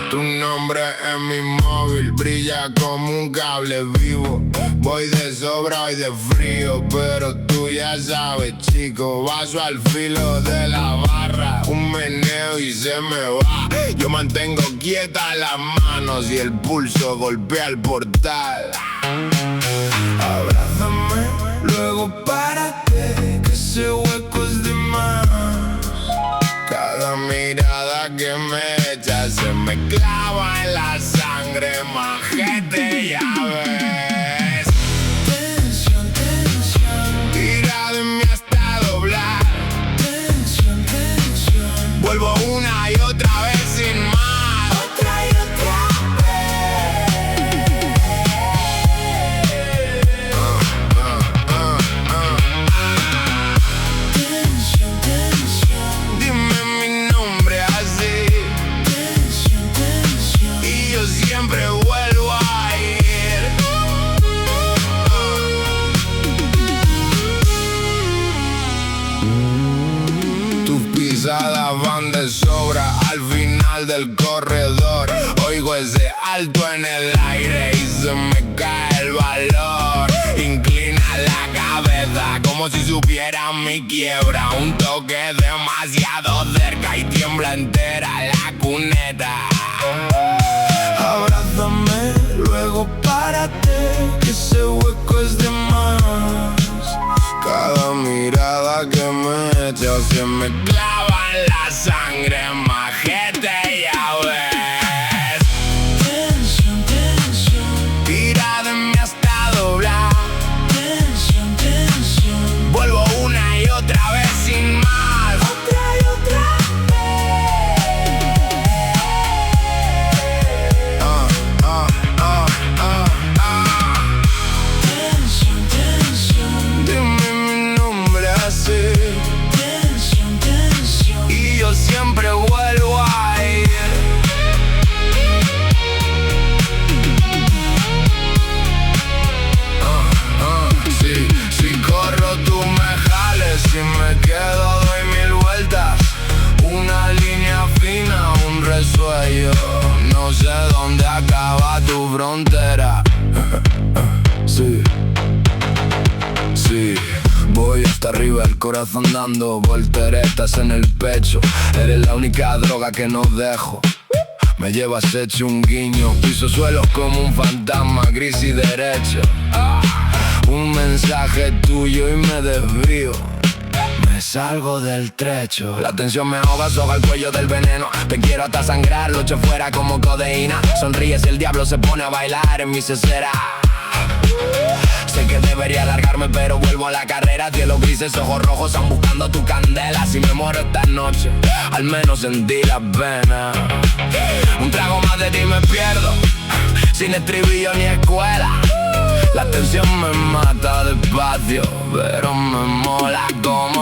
Tu nombre en mi móvil brilla como un cable vivo. Voy de sobra y de frío, pero tú ya sabes, chico. Vaso al filo de la barra, un meneo y se me va. Yo mantengo quietas las manos y el pulso golpea el portal. Abrázame, luego párate, que ese hueco es de más. Cada mirada que me echas se me clava en la sangre, majete, ya ves. Tensión, tensión, Tira de mí hasta doblar. tensión, tensión. Vuelvo una y otra vez sin más. Otra y otra vez. Tensión, tensión, Dime mi nombre así tensión, tensión. y yo siempre vuelvo a ir. Tus pisadas van de sobra al final del corredor. Oigo ese alto en el aire y se me cae el valor. Inclina la cabeza como si supiera mi quiebra. Un toque demasiado cerca y tiembla entera la cuneta. Abrázame, luego párate, que ese hueco es de más. Cada mirada que me echo se me clava en la sangre, majete, ya ves. Tensión, tensión, Tira de mí hasta doblar. tensión, tensión. Vuelvo una y otra vez sin más. Otra y otra tensión, tensión, Dime mi nombre así tensión, tensión. y yo siempre vuelvo a ir. Sí, si corro tú me jales, si me quedo doy mil vueltas. Una línea fina, un resuello. No sé dónde acaba tu frontera. Sí, sí. Voy hasta arriba, el corazón dando volteretas en el pecho. Eres la única droga que no dejo. Me llevas hecho un guiño, piso suelos como un fantasma gris y derecho. Un mensaje tuyo y me desvío. Me salgo del trecho. La tensión me ahoga, soga el cuello del veneno. Te quiero hasta sangrar, lo echo fuera como codeína. Sonríes, el diablo se pone a bailar en mi cesera. Sé que debería largarme, pero vuelvo a la carrera. Cielos grises, ojos rojos, están buscando tu candela. Si me muero esta noche, al menos sentí la pena. Un trago más de ti me pierdo, sin estribillo ni escuela. La tensión me mata despacio, pero me mola como